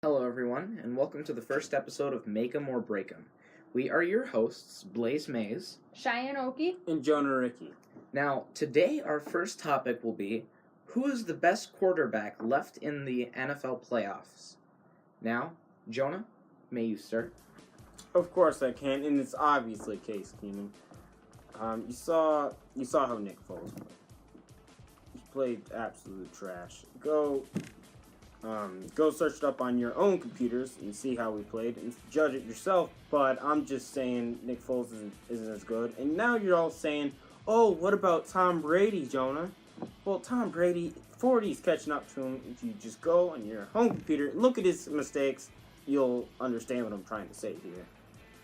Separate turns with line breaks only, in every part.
Hello, everyone, and welcome to the first episode of Make 'em or Break 'em. We are your hosts, Blaze Mays,
Cheyenne Oki,
and Jonah Ricky.
Now, today our first topic will be who is the best quarterback left in the NFL playoffs? Now, Jonah, may you start?
Of course I can, and it's obviously Case Keenum. You saw how Nick Foles played. He played absolute trash. Go search it up on your own computers and see how we played and judge it yourself. But I'm just saying Nick Foles isn't as good. And now you're all saying, oh, what about Tom Brady, Jonah? Well, Tom Brady, 40's catching up to him. If you just go on your home computer and look at his mistakes, you'll understand what I'm trying to say here.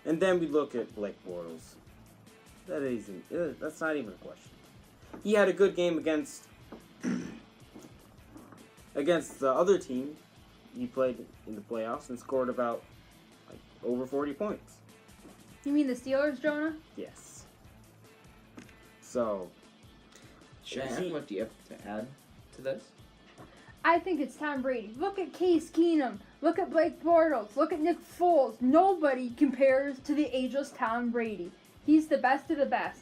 And then we look at Blake Bortles. That's not even a question. He had a good game against the other team. He played in the playoffs and scored about over 40 points.
you mean the Steelers, Jonah?
Yes. So,
Cheyenne, what do you have to add to this?
I think it's Tom Brady. Look at Case Keenum. Look at Blake Bortles. Look at Nick Foles. Nobody compares to the ageless Tom Brady. He's the best of the best.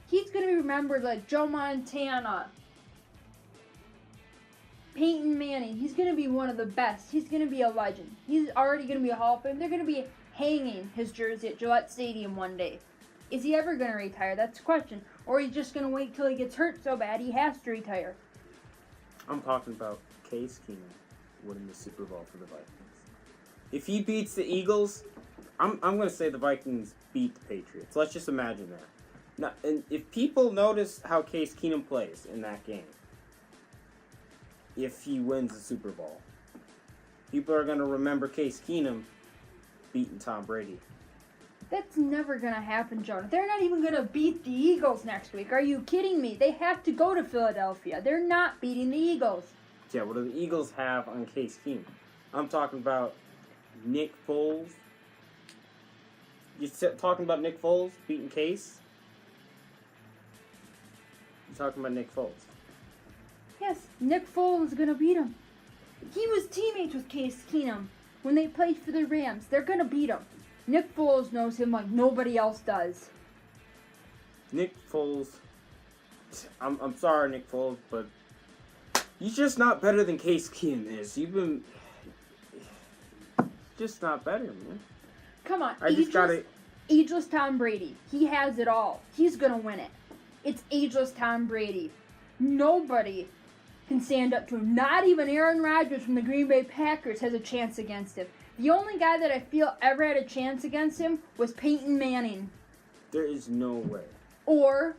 He's going to be remembered like Joe Montana, Peyton Manning. He's going to be one of the best. He's going to be a legend. He's already going to be a Hall of Fame. They're going to be hanging his jersey at Gillette Stadium one day. Is he ever going to retire? That's the question. Or he's just going to wait till he gets hurt so bad he has to retire.
I'm talking about Case Keenum winning the Super Bowl for the Vikings. If he beats the Eagles, I'm going to say the Vikings beat the Patriots. Let's just imagine that. Now, and if people notice how Case Keenum plays in that game, if he wins the Super Bowl, people are going to remember Case Keenum beating Tom Brady.
That's never going to happen, Jonah. They're not even going to beat the Eagles next week. Are you kidding me? They have to go to Philadelphia. They're not beating the Eagles.
Yeah, what do the Eagles have on Case Keenum? I'm talking about Nick Foles. You're talking about Nick Foles beating Case? You're talking about Nick Foles.
Yes, Nick Foles is going to beat him. He was teammates with Case Keenum when they played for the Rams. They're going to beat him. Nick Foles knows him like nobody else does.
Nick Foles, I'm sorry, Nick Foles, but he's just not better than Case Keenum is. You've been just not better, man.
Come on, ageless Tom Brady. He has it all. He's going to win it. It's ageless Tom Brady. Nobody can stand up to him. Not even Aaron Rodgers from the Green Bay Packers has a chance against him. The only guy that I feel ever had a chance against him was Peyton Manning.
There is no way.
Or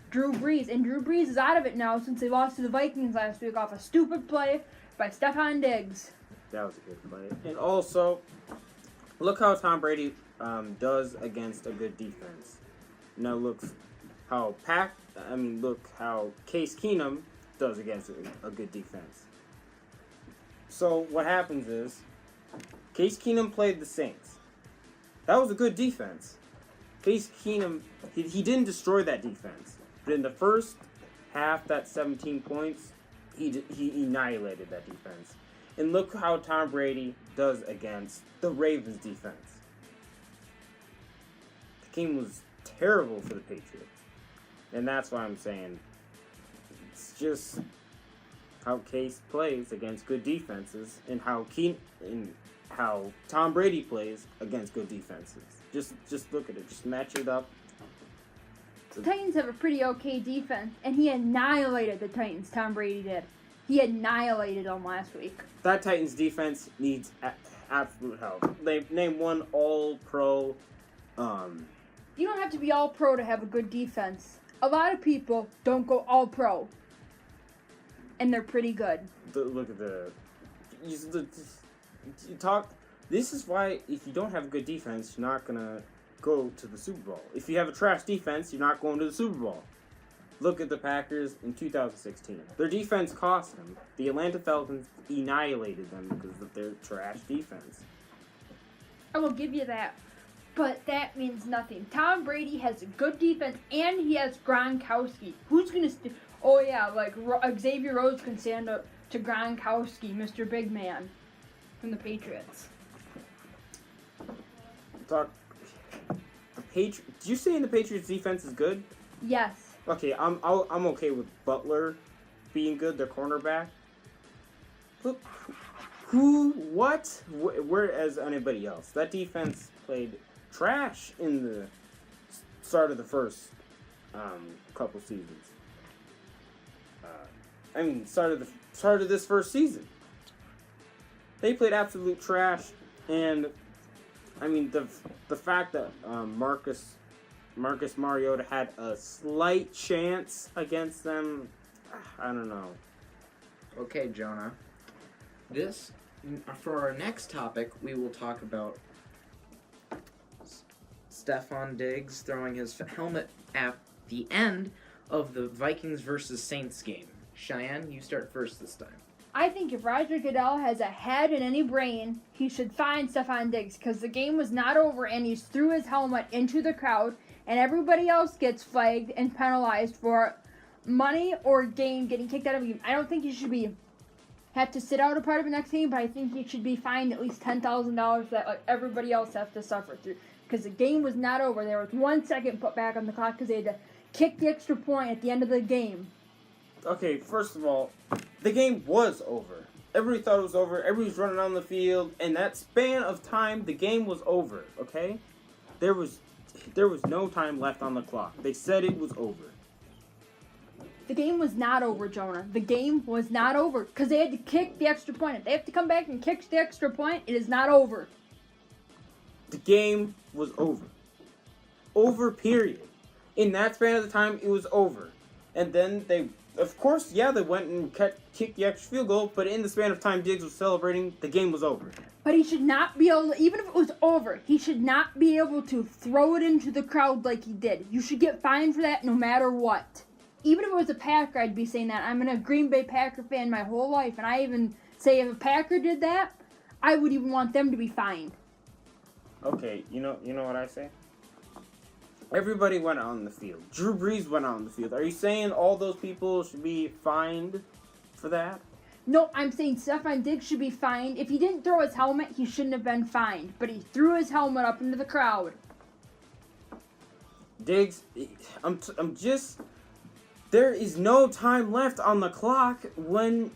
Drew Brees. And Drew Brees is out of it now since they lost to the Vikings last week off a stupid play by Stephon Diggs.
That was a good play. And also, look how Tom Brady does against a good defense. Now look how Case Keenum does against a good defense. So what happens is, Case Keenum played the Saints. That was a good defense. Case Keenum, he didn't destroy that defense. But in the first half, that 17 points, he annihilated that defense. And look how Tom Brady does against the Ravens defense. The game was terrible for the Patriots. And that's why I'm saying it's just how Case plays against good defenses and how Tom Brady plays against good defenses. Just look at it. Just match it up.
The Titans have a pretty okay defense, and he annihilated the Titans, Tom Brady did. He annihilated them last week.
That Titans defense needs absolute help. They named one all-pro.
You don't have to be all-pro to have a good defense. A lot of people don't go all-pro, and they're pretty good.
Look at you talk. This is why if you don't have a good defense, you're not gonna go to the Super Bowl. If you have a trash defense, you're not going to the Super Bowl. Look at the Packers in 2016. Their defense cost them. The Atlanta Falcons annihilated them because of their trash defense.
I will give you that. But that means nothing. Tom Brady has a good defense, and he has Gronkowski. Who's going to... Oh, yeah, like Xavier Rhodes can stand up to Gronkowski, Mr. Big Man. from the Patriots.
Did you say the Patriots defense is good?
Yes.
Okay, I'm okay with Butler being good, their cornerback. Look, whereas anybody else, that defense played trash in the start of the first couple seasons. Start of this first season. They played absolute trash, and the fact that Marcus Mariota had a slight chance against them, I don't know.
Okay, Jonah. For our next topic, we will talk about Stefon Diggs throwing his helmet at the end of the Vikings versus Saints game. Cheyenne, you start first this time.
I think if Roger Goodell has a head and any brain, he should fine Stefon Diggs because the game was not over and he threw his helmet into the crowd and everybody else gets flagged and penalized for money or game getting kicked out of a game. I don't think he should have to sit out a part of the next game, but I think he should be fined at least $10,000 that everybody else has to suffer through because the game was not over. There was 1 second put back on the clock because they had to kick the extra point at the end of the game.
Okay, first of all, the game was over. Everybody thought it was over. Everybody was running on the field. In that span of time, the game was over, okay? There was no time left on the clock. They said it was over.
The game was not over, Jonah. The game was not over because they had to kick the extra point. If they have to come back and kick the extra point, it is not over.
The game was over. Over, period. In that span of the time, it was over. And then they went and kicked the extra field goal, but in the span of time Diggs was celebrating, the game was over.
But he should not be able to, even if it was over, he should not be able to throw it into the crowd like he did. You should get fined for that no matter what. Even if it was a Packer, I'd be saying that. I'm a Green Bay Packer fan my whole life, and I even say if a Packer did that, I would even want them to be fined.
Okay, you know what I say? Everybody went out on the field. Drew Brees went out on the field. Are you saying all those people should be fined for that?
No, I'm saying Stefon Diggs should be fined. If he didn't throw his helmet, he shouldn't have been fined. But he threw his helmet up into the crowd.
Diggs, there is no time left on the clock when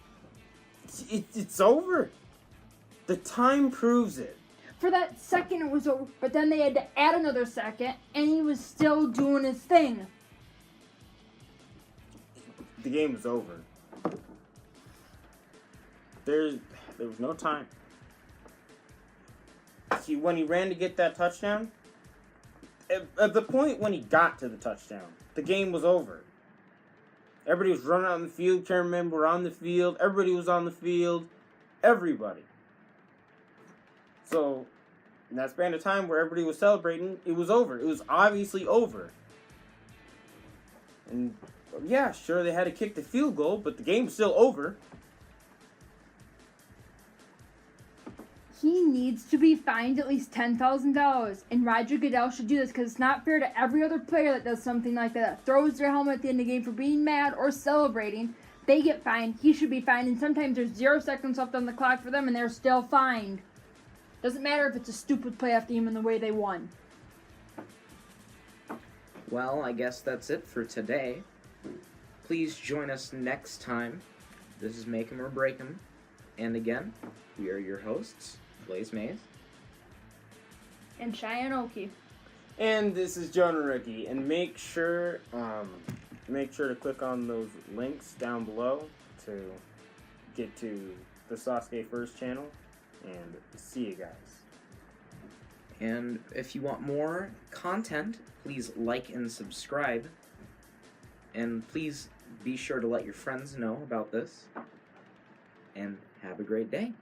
it's over. The time proves it.
For that second it was over, but then they had to add another second, and he was still doing his thing.
The game was over. There was no time. See, when he ran to get that touchdown, at the point when he got to the touchdown, the game was over. Everybody was running out on the field. Cameramen were on the field. Everybody was on the field. Everybody. So, in that span of time where everybody was celebrating, it was over. It was obviously over. And, yeah, sure, they had to kick the field goal, but the game was still over.
He needs to be fined at least $10,000. And Roger Goodell should do this because it's not fair to every other player that does something like that throws their helmet at the end of the game for being mad or celebrating. They get fined. He should be fined. And sometimes there's 0 seconds left on the clock for them and they're still fined. Doesn't matter if it's a stupid playoff team and the way they won.
Well, I guess that's it for today. Please join us next time. This is Make 'em or Break 'em. And again, we are your hosts, Blaze Mays.
And Cheyenne Oki.
And this is Jonah Ricky. And make sure to click on those links down below to get to the Sasuke First channel. And see you guys.
And if you want more content, please like and subscribe. And please be sure to let your friends know about this. And have a great day.